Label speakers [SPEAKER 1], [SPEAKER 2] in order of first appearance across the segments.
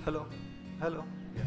[SPEAKER 1] Hello. Hello. Yeah.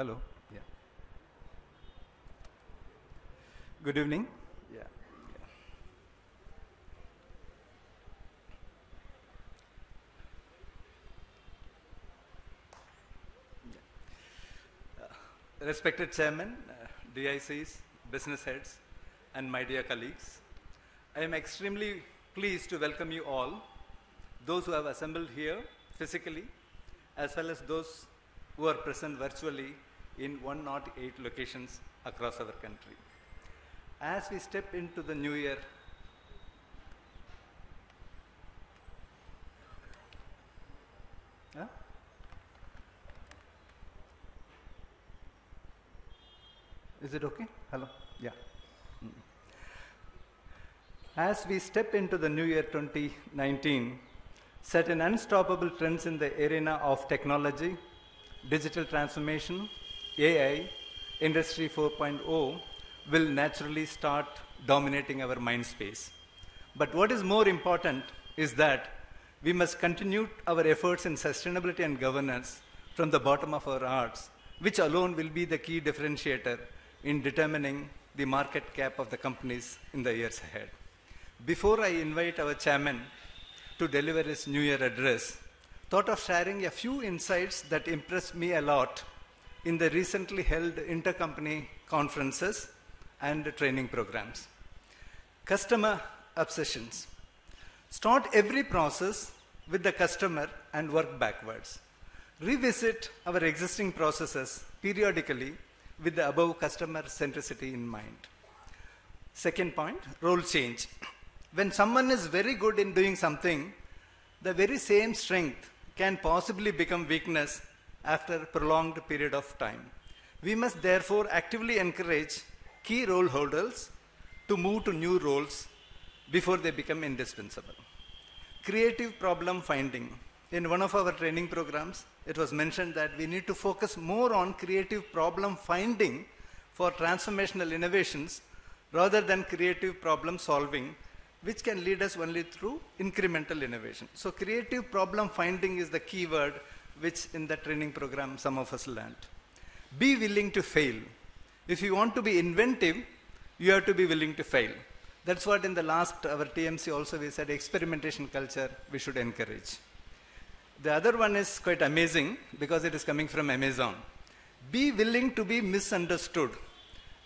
[SPEAKER 1] Hello. Yeah. Good evening. Yeah. Respected Chairman, DICs, business heads, and my dear colleagues, I am extremely pleased to welcome you all, those who have assembled here physically, as well as those who are present virtually in 108 locations across our country. As we step into the new year, Is it okay? Hello? Yeah. As we step into the new year 2019, certain unstoppable trends in the arena of technology, digital transformation, AI, Industry 4.0 will naturally start dominating our mind space. But what is more important is that we must continue our efforts in sustainability and governance from the bottom of our hearts, which alone will be the key differentiator in determining the market cap of the companies in the years ahead. Before I invite our chairman to deliver his New Year address, thought of sharing a few insights that impressed me a lot in the recently held intercompany conferences and training programs. Customer obsessions. Start every process with the customer and work backwards. Revisit our existing processes periodically with the above customer centricity in mind. Second point, role change. When someone is very good in doing something, the very same strength can possibly become weakness after a prolonged period of time. We must therefore actively encourage key role holders to move to new roles before they become indispensable. Creative problem finding. In one of our training programs, it was mentioned that we need to focus more on creative problem finding for transformational innovations rather than creative problem solving, which can lead us only through incremental innovation. So creative problem finding is the key word which in the training program some of us learned. Be willing to fail. If you want to be inventive, you have to be willing to fail. That's what in the last, our TMC also we said experimentation culture we should encourage. The other one is quite amazing because it is coming from Amazon. Be willing to be misunderstood.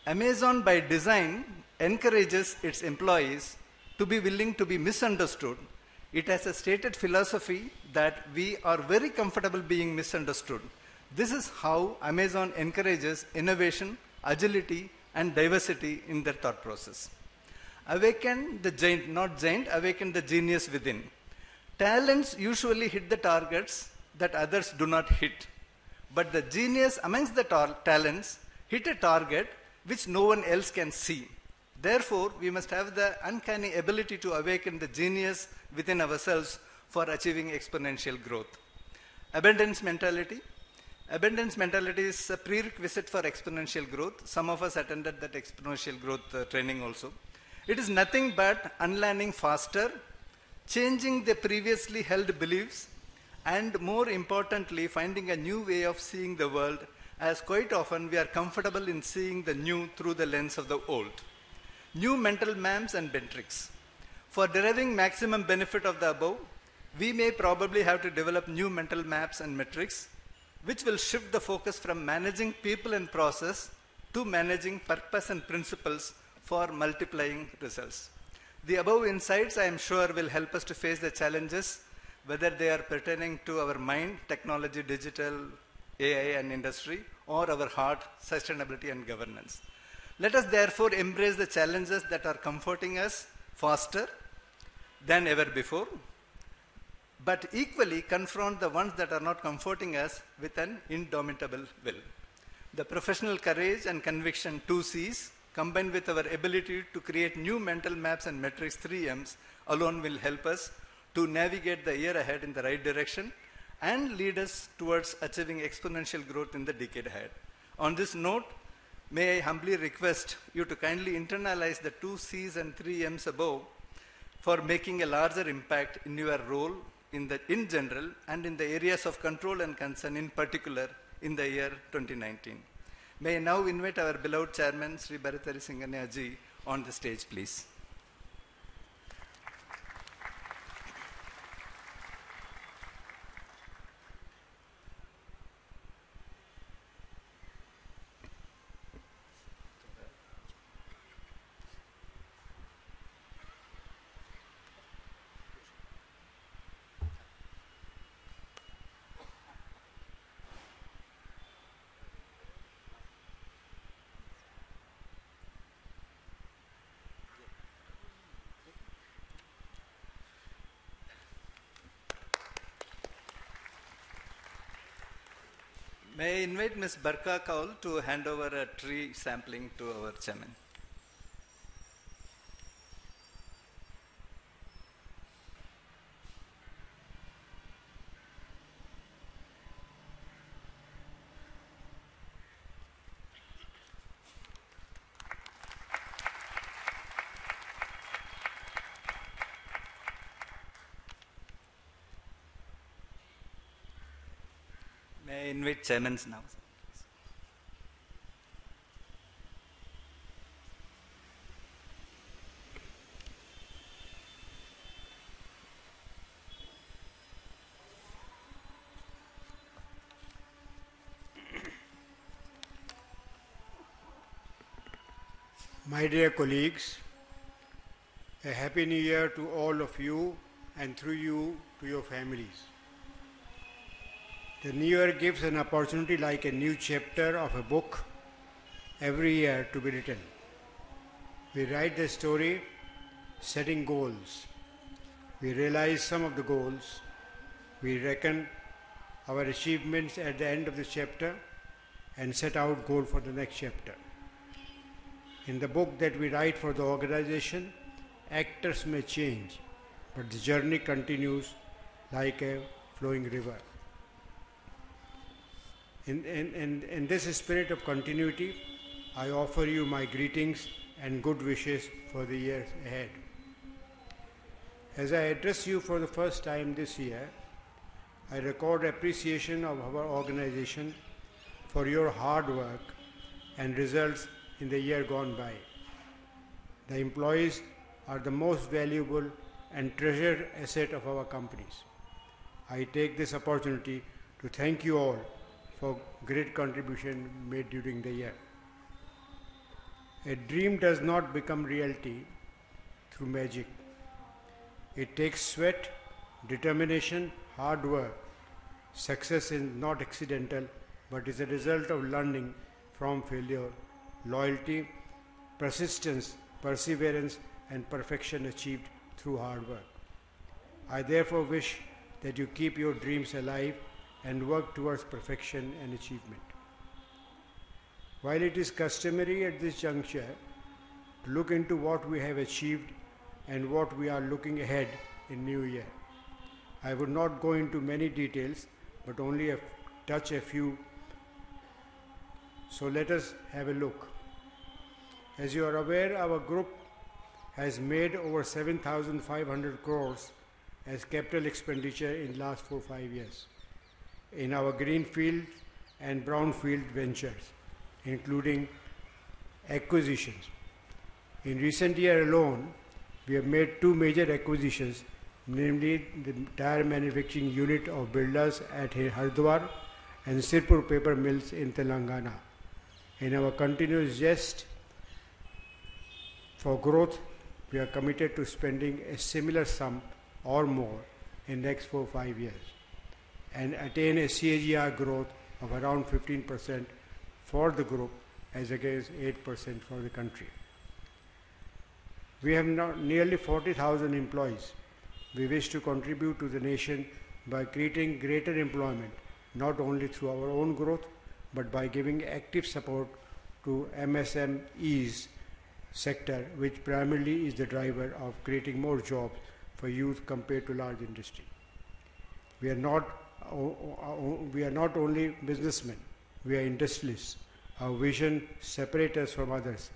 [SPEAKER 1] Amazon by design encourages its employees to be willing to be misunderstood. It has a stated philosophy that we are very comfortable being misunderstood. This is how Amazon encourages innovation, agility, and diversity in their thought process. Awaken the giant, not giant, awaken the genius within. Talents usually hit the targets that others do not hit. But the genius amongst the talents hit a target which no one else can see. Therefore, we must have the uncanny ability to awaken the genius within ourselves for achieving exponential growth. Abundance mentality. Abundance mentality is a prerequisite for exponential growth. Some of us attended that exponential growth training also. It is nothing but unlearning faster, changing the previously held beliefs, and more importantly, finding a new way of seeing the world, as quite often we are comfortable in seeing the new through the lens of the old. New mental maps and metrics. For deriving maximum benefit of the above, we may probably have to develop new mental maps and metrics, which will shift the focus from managing people and process to managing purpose and principles for multiplying results. The above insights, I am sure, will help us to face the challenges, whether they are pertaining to our mind, technology, digital, AI, and industry, or our heart, sustainability, and governance. Let us therefore embrace the challenges that are comforting us faster than ever before, but equally confront the ones that are not comforting us with an indomitable will. The professional courage and conviction, 2 C's, combined with our ability to create new mental maps and metrics, 3 M's, alone will help us to navigate the year ahead in the right direction and lead us towards achieving exponential growth in the decade ahead. On this note, may I humbly request you to kindly internalize the 2 C's and 3 M's above for making a larger impact in your role in general and in the areas of control and concern in particular in the year 2019. May I now invite our beloved chairman, Shri Singhania ji, on the stage, please. May I invite Ms. Barka Kaul to hand over a tree sampling to our chairman. May I invite chairman now.
[SPEAKER 2] My dear colleagues, a happy new year to all of you and through you to your families. The new year gives an opportunity like a new chapter of a book every year to be written. We write the story setting goals. We realize some of the goals. We reckon our achievements at the end of the chapter and set out goal for the next chapter. In the book that we write for the organization, actors may change, but the journey continues like a flowing river. In this spirit of continuity, I offer you my greetings and good wishes for the years ahead. As I address you for the first time this year, I record appreciation of our organization for your hard work and results in the year gone by. The employees are the most valuable and treasured asset of our companies. I take this opportunity to thank you all for great contribution made during the year. A dream does not become reality through magic. It takes sweat, determination, hard work. Success is not accidental, but is a result of learning from failure, loyalty, persistence, perseverance, and perfection achieved through hard work. I therefore wish that you keep your dreams alive and work towards perfection and achievement. While it is customary at this juncture to look into what we have achieved and what we are looking ahead in new year, I would not go into many details, but only touch a few. So let us have a look. As you are aware, our group has made over 7,500 crores as capital expenditure in last 4-5 years in our greenfield and brownfield ventures, including acquisitions. In recent year alone, we have made 2 major acquisitions, namely the tire manufacturing unit of Birlas at Hardwar and Sirpur paper mills in Telangana. In our continuous zest for growth, we are committed to spending a similar sum or more in next 4-5 years and attain a CAGR growth of around 15% for the group as against 8% for the country. We have now nearly 40,000 employees. We wish to contribute to the nation by creating greater employment, not only through our own growth, but by giving active support to MSMEs sector, which primarily is the driver of creating more jobs for youth compared to large industry. We are not only businessmen, we are industrialists. Our vision separates us from others.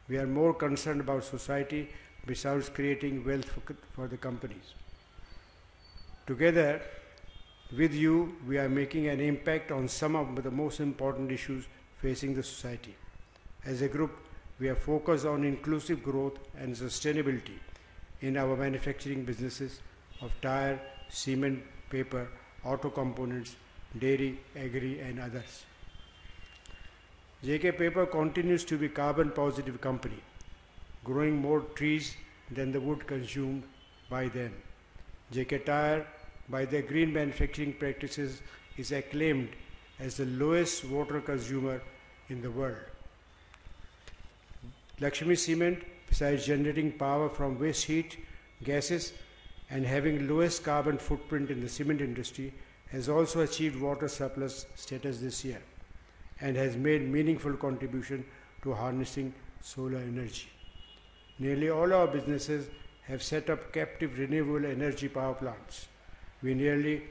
[SPEAKER 2] We are more concerned about society besides creating wealth for the companies. Together, With you, we are making an impact on some of the most important issues facing the society. As a group, we are focused on inclusive growth and sustainability in our manufacturing businesses of tire, cement, paper, auto components, dairy, agri, and others. JK Paper continues to be a carbon positive company, growing more trees than the wood consumed by them. JK Tire, by their green manufacturing practices, is acclaimed as the lowest water consumer in the world. Lakshmi Cement, besides generating power from waste heat, gases, and having lowest carbon footprint in the cement industry, has also achieved water surplus status this year and has made meaningful contribution to harnessing solar energy. Nearly all our businesses have set up captive renewable energy power plants. We nearly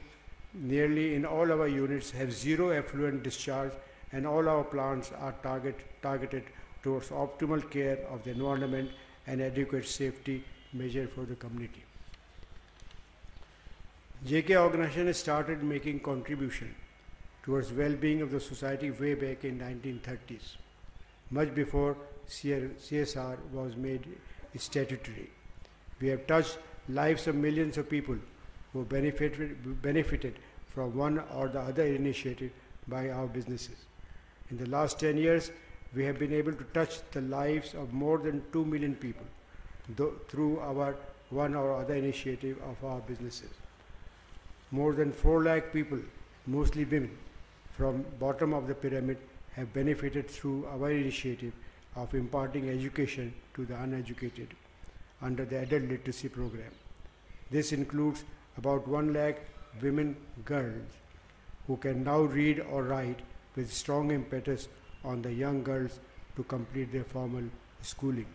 [SPEAKER 2] in all our units have zero effluent discharge, and all our plants are targeted towards optimal care of the environment and adequate safety measure for the community. JK organization has started making contribution towards well-being of the society way back in 1930s, much before CSR was made statutory. We have touched lives of millions of people who benefited from one or the other initiative by our businesses. In the last 10 years, we have been able to touch the lives of more than 2 million people through our one or other initiative of our businesses. More than 4 lakh people, mostly women, from bottom of the pyramid have benefited through our initiative of imparting education to the uneducated under the adult literacy program. This includes about 1 lakh women girls who can now read or write, with strong impetus on the young girls to complete their formal schooling.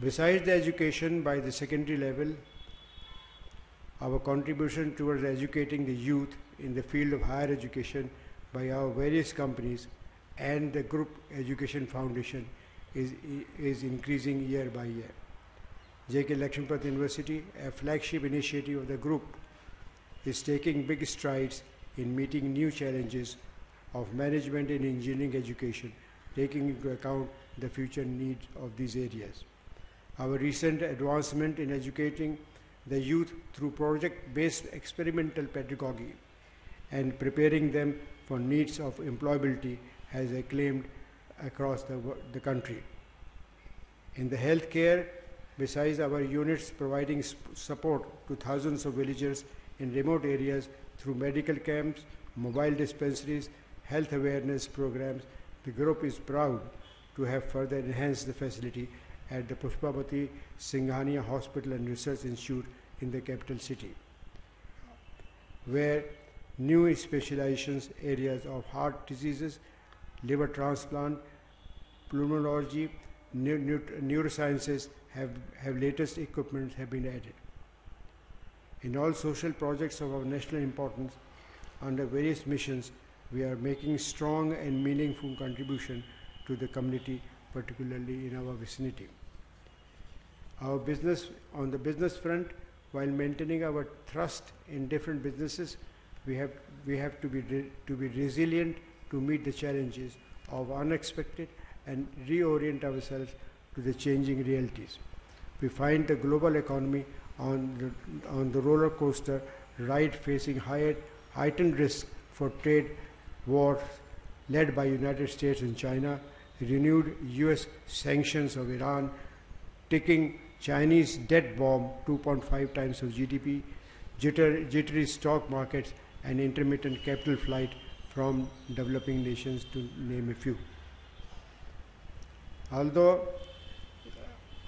[SPEAKER 2] Besides the education by the secondary level, our contribution towards educating the youth in the field of higher education by our various companies and the Group Education Foundation is increasing year by year. JK Lakshmipat University, a flagship initiative of the group, is taking big strides in meeting new challenges of management and engineering education, taking into account the future needs of these areas. Our recent advancement in educating the youth through project-based experimental pedagogy and preparing them for needs of employability has acclaimed across the country. In the healthcare, besides our units providing support to thousands of villagers in remote areas through medical camps, mobile dispensaries, health awareness programs, the group is proud to have further enhanced the facility at the Pushpavati Singhania Hospital and Research Institute in the capital city, where new specializations areas of heart diseases, liver transplant, pulmonology, neurosciences have latest equipment have been added. In all social projects of our national importance, under various missions, we are making strong and meaningful contribution to the community, particularly in our vicinity. Our business, on the business front, while maintaining our trust in different businesses, we have to be resilient to meet the challenges of unexpected and reorient ourselves to the changing realities. We find the global economy on the roller coaster ride, facing heightened risk for trade wars led by United States and China, renewed US sanctions of Iran, ticking Chinese debt bomb 2.5 times of GDP, jittery stock markets, and intermittent capital flight from developing nations, to name a few. Although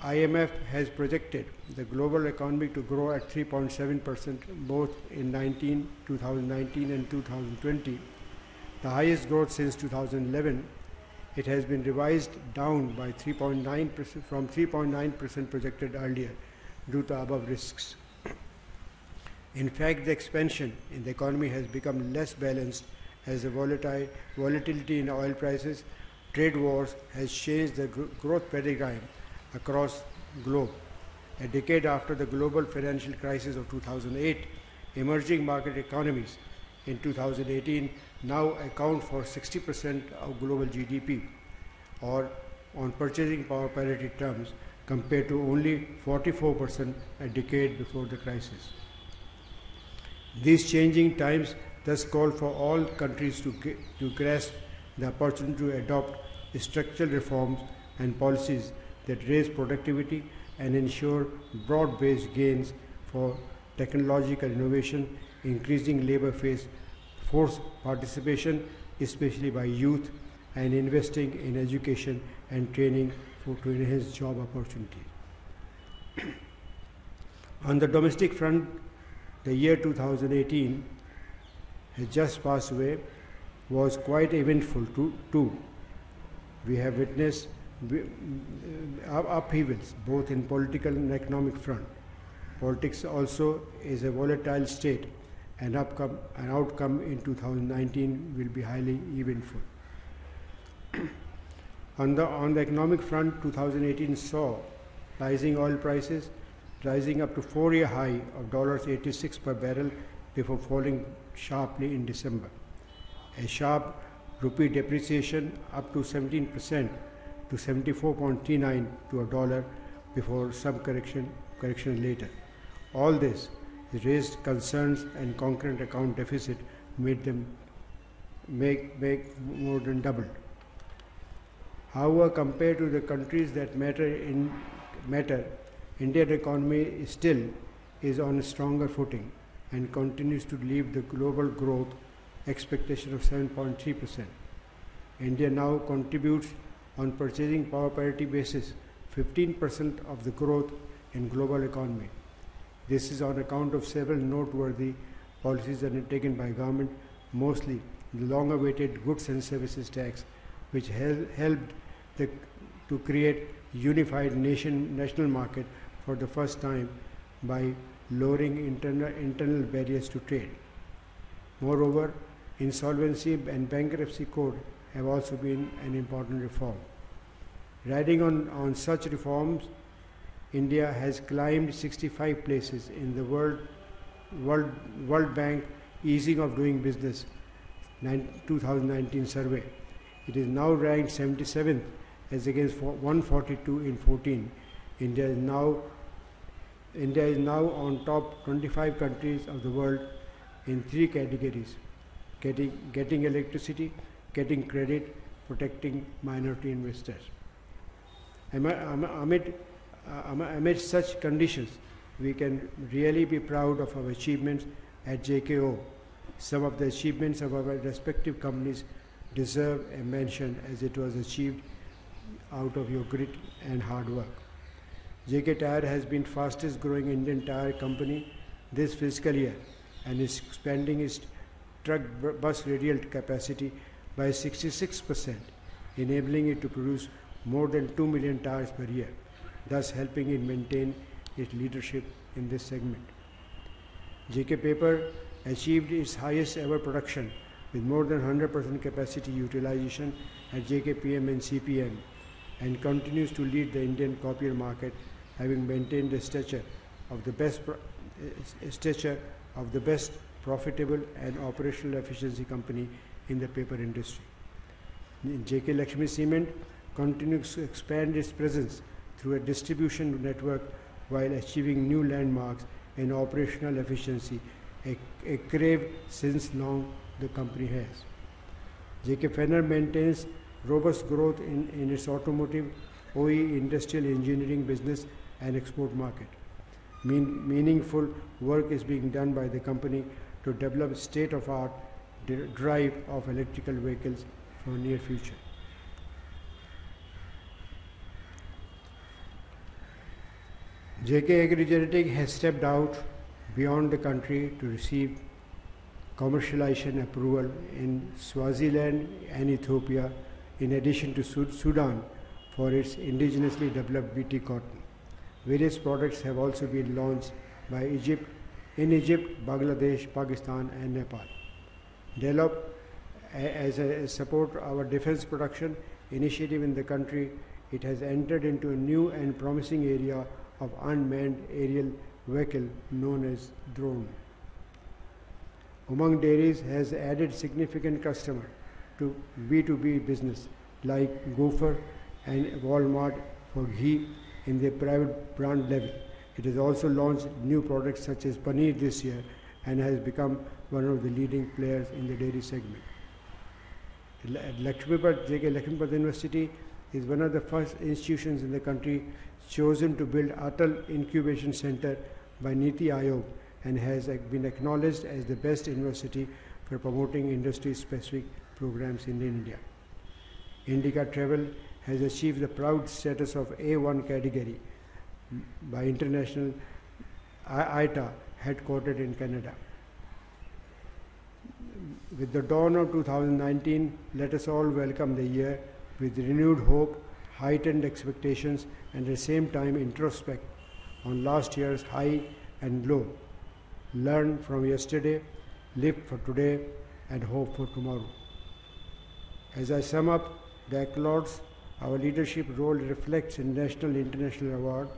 [SPEAKER 2] IMF has projected the global economy to grow at 3.7% both in 2019 and 2020, the highest growth since 2011, it has been revised down by 3.9% from 3.9% projected earlier due to above risks. In fact, the expansion in the economy has become less balanced as the volatility in oil prices, trade wars has changed the growth paradigm across the globe. A decade after the global financial crisis of 2008, Emerging market economies in 2018 now account for 60% of global GDP, or on purchasing power parity terms, compared to only 44% a decade before the crisis. These changing times thus call for all countries to grasp the opportunity to adopt structural reforms and policies that raise productivity and ensure broad-based gains for technological innovation, increasing labor force participation, especially by youth, and investing in education and training to enhance job opportunities. On the domestic front, the year 2018 has just passed away, was quite eventful too. We have witnessed upheavals both in political and economic front. Politics also is a volatile state, and an outcome in 2019 will be highly eventful. On the economic front, 2018 saw rising oil prices, rising up to 4-year high of $86 per barrel before falling sharply in December. A sharp rupee depreciation up to 17% to 74.39 to a dollar before some correction later. All this raised concerns, and concurrent account deficit made them make more than doubled. However, compared to the countries that matter, Indian economy still is on a stronger footing and continues to lead the global growth expectation of 7.3%. India now contributes on purchasing power parity basis 15% of the growth in global economy. This is on account of several noteworthy policies undertaken by government, mostly the long-awaited goods and services tax, which helped to create unified national market for the first time by lowering internal barriers to trade. Moreover, insolvency and bankruptcy code have also been an important reform. Riding on such reforms, India has climbed 65 places in the World Bank Easing of Doing Business 2019 survey. It is now ranked 77th as against 142 in 14. India is now on top 25 countries of the world in 3 categories: getting electricity, getting credit, protecting minority investors. Amid such conditions, we can really be proud of our achievements at JKO. Some of the achievements of our respective companies deserve a mention, as it was achieved out of your grit and hard work. JK Tyre has been fastest growing Indian tyre company this fiscal year and is expanding its truck bus radial capacity by 66%, enabling it to produce more than 2 million tyres per year, thus helping it maintain its leadership in this segment. JK Paper achieved its highest ever production with more than 100% capacity utilization at JKPM and CPM, and continues to lead the Indian copier market, having maintained the stature of the best profitable and operational efficiency company in the paper industry. JK Lakshmi Cement continues to expand its presence through a distribution network while achieving new landmarks in operational efficiency, a crave since long the company has. JK Fenner maintains robust growth in its automotive, OE, industrial engineering business and export market. Meaningful work is being done by the company to develop state-of-art drive of electrical vehicles for near future. JK Agrigenetic has stepped out beyond the country to receive commercialization approval in Swaziland and Ethiopia, in addition to Sudan for its indigenously developed BT cotton. Various products have also been launched by Egypt, Bangladesh, Pakistan and Nepal. Developed as a support our defense production initiative in the country, it has entered into a new and promising area of unmanned aerial vehicle known as drone. Among dairies has added significant customer to B2B business like Gopher and Walmart for ghee in their private brand level. It has also launched new products such as paneer this year and has become one of the leading players in the dairy segment. JK Lakshmipad University is one of the first institutions in the country chosen to build Atal Incubation Center by Niti Aayog and has been acknowledged as the best university for promoting industry-specific programs in India. Indica Travel has achieved the proud status of A1 category by International ITA, headquartered in Canada. With the dawn of 2019, let us all welcome the year with renewed hope, heightened expectations, and at the same time introspect on last year's high and low. Learn from yesterday, live for today, and hope for tomorrow. As I sum up the accolades, our leadership role reflects in national international award.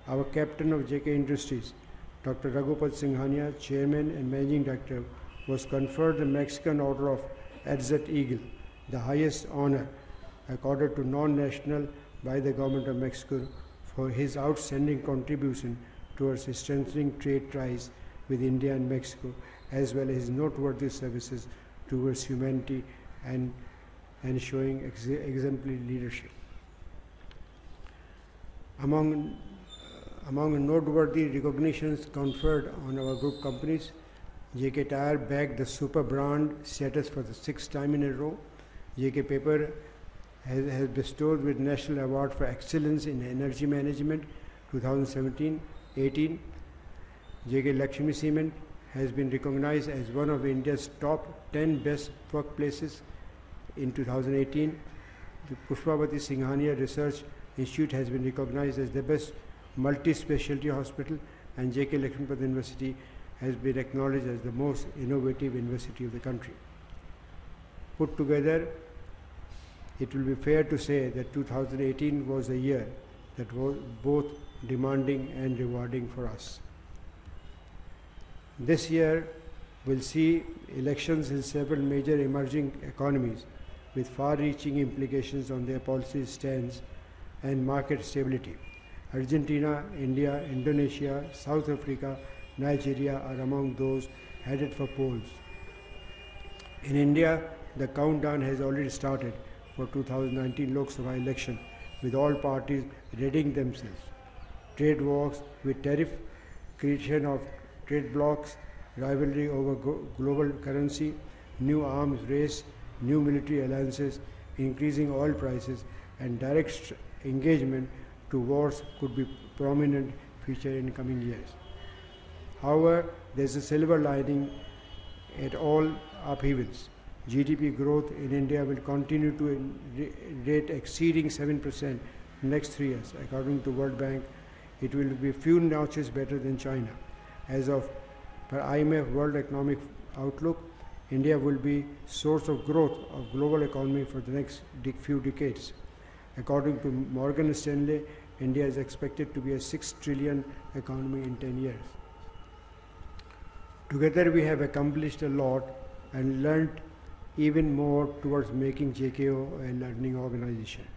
[SPEAKER 2] Our captain of JK Industries, Dr. Raghupati Singhania, Chairman and Managing Director, was conferred the Mexican Order of Edzat Eagle, the highest honor accorded to non-national by the government of Mexico for his outstanding contribution towards strengthening trade ties with India and Mexico, as well as his noteworthy services towards humanity and showing exemplary leadership. Among noteworthy recognitions conferred on our group companies, JK Tyre bagged the super brand status for the 6th time in a row. JK Paper has bestowed with National Award for Excellence in Energy Management 2017-18. JK Lakshmi Cement has been recognized as one of India's top 10 best workplaces in 2018. The Pushpavati Singhania Research Institute has been recognized as the best multi-specialty hospital, and JK Lakshmipad University has been acknowledged as the most innovative university of the country. Put together, it will be fair to say that 2018 was a year that was both demanding and rewarding for us. This year will see elections in several major emerging economies with far-reaching implications on their policy stance and market stability. Argentina, India, Indonesia, South Africa, Nigeria are among those headed for polls. In India, the countdown has already started for 2019 Lok Sabha election, with all parties readying themselves. Trade wars with tariff, creation of trade blocs, rivalry over global currency, new arms race, new military alliances, increasing oil prices, and direct engagement to wars could be prominent feature in coming years. However, there is a silver lining at all upheavals. GDP growth in India will continue to rate exceeding 7% in the next 3 years. According to World Bank, it will be few notches better than China. As of per IMF World Economic Outlook, India will be source of growth of global economy for the next few decades. According to Morgan Stanley, India is expected to be a 6 trillion economy in 10 years. Together we have accomplished a lot and learnt even more towards making JKO a learning organization.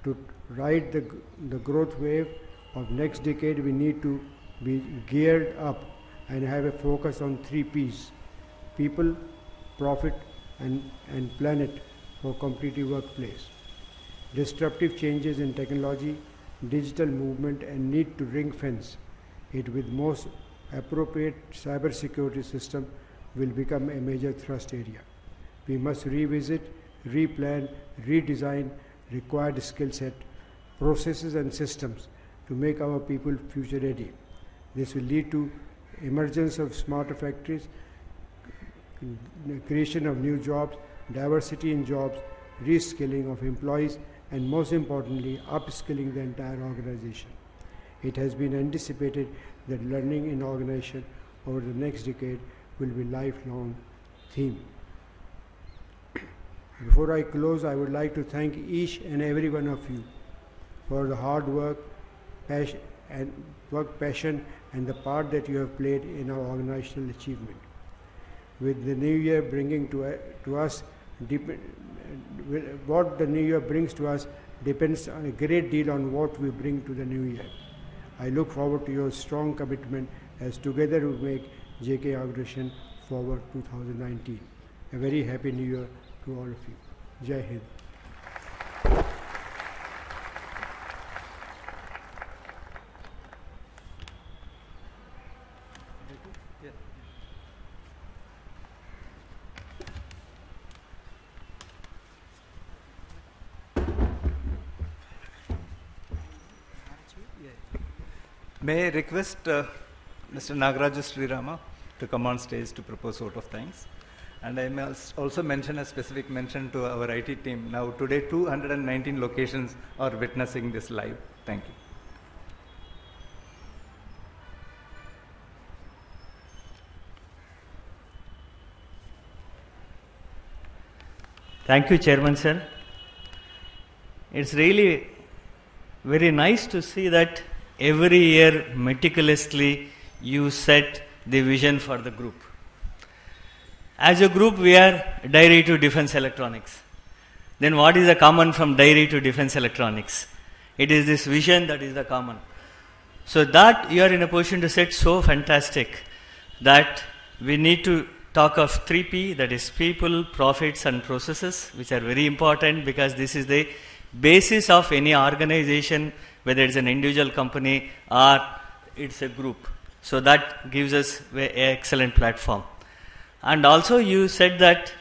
[SPEAKER 2] To ride the growth wave of next decade, we need to be geared up and have a focus on 3 P's: people, profit, and planet for competitive workplace. Disruptive changes in technology, digital movement, and need to ring fence it with most appropriate cybersecurity system will become a major thrust area. We must revisit, replan, redesign required skill set, processes and systems to make our people future ready. This will lead to emergence of smarter factories, creation of new jobs, diversity in jobs, reskilling of employees, and most importantly, upskilling the entire organization. It has been anticipated that learning in organization over the next decade will be lifelong theme. Before I close, I would like to thank each and every one of you for the hard work, passion, and the part that you have played in our organizational achievement. with the new year bringing to us, what the new year brings to us depends on a great deal on what we bring to the new year. I look forward to your strong commitment as together we make JKO Aggression Forward 2019. A very happy new year to all of you. Jai Hind.
[SPEAKER 1] May I request Mr. Nagaraju Shri to come on stage to propose vote of thanks. And I may also mention a specific mention to our IT team. Now today 219 locations are witnessing this live. Thank you.
[SPEAKER 3] Thank you, Chairman sir. It's really very nice to see that every year meticulously you set the vision for the group. As a group, we are Dairy to Defense Electronics. Then what is the common from Dairy to Defense Electronics? It is this vision that is the common. So that you are in a position to set so fantastic that we need to talk of 3P, that is people, profits and processes, which are very important because this is the basis of any organization, whether it's an individual company or it's a group. So that gives us an excellent platform. And also you said that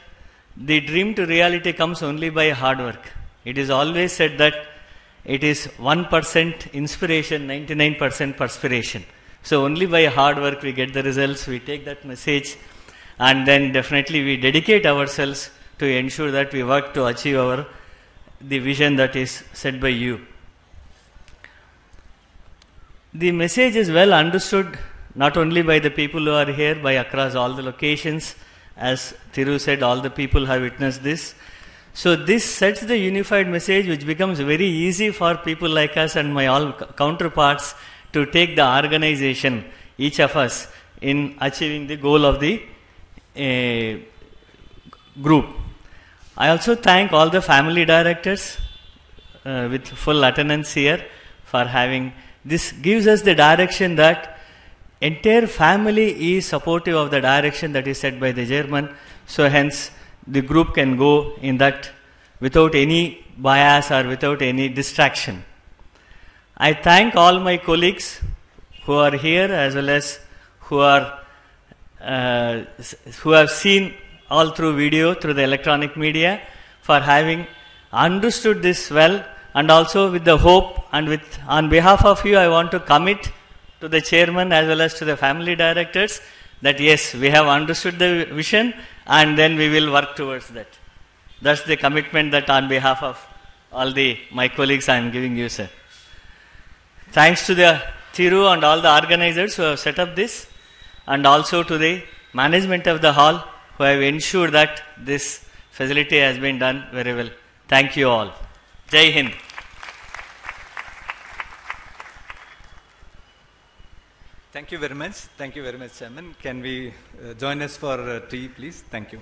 [SPEAKER 3] the dream to reality comes only by hard work. It is always said that it is 1% inspiration, 99% perspiration. So only by hard work we get the results, we take that message, and then definitely we dedicate ourselves to ensure that we work to achieve the vision that is set by you. The message is well understood not only by the people who are here, by across all the locations. As Thiru said, all the people have witnessed this. So this sets the unified message, which becomes very easy for people like us and my all counterparts to take the organization, each of us, in achieving the goal of the group. I also thank all the family directors with full attendance here for having. This gives us the direction that entire family is supportive of the direction that is set by the chairman. So hence the group can go in that without any bias or without any distraction. I thank all my colleagues who are here as well as who have seen all through video, through the electronic media, for having understood this well, and also with the hope and on behalf of you I want to commit to the chairman as well as to the family directors that yes, we have understood the vision and then we will work towards that. That's the commitment that on behalf of all my colleagues I am giving you, sir. Thanks to the Thiru and all the organizers who have set up this, and also to the management of the hall who have ensured that this facility has been done very well. Thank you all. Jai Hind.
[SPEAKER 1] Thank you very much. Thank you very much, Chairman. Can we join us for tea, please? Thank you.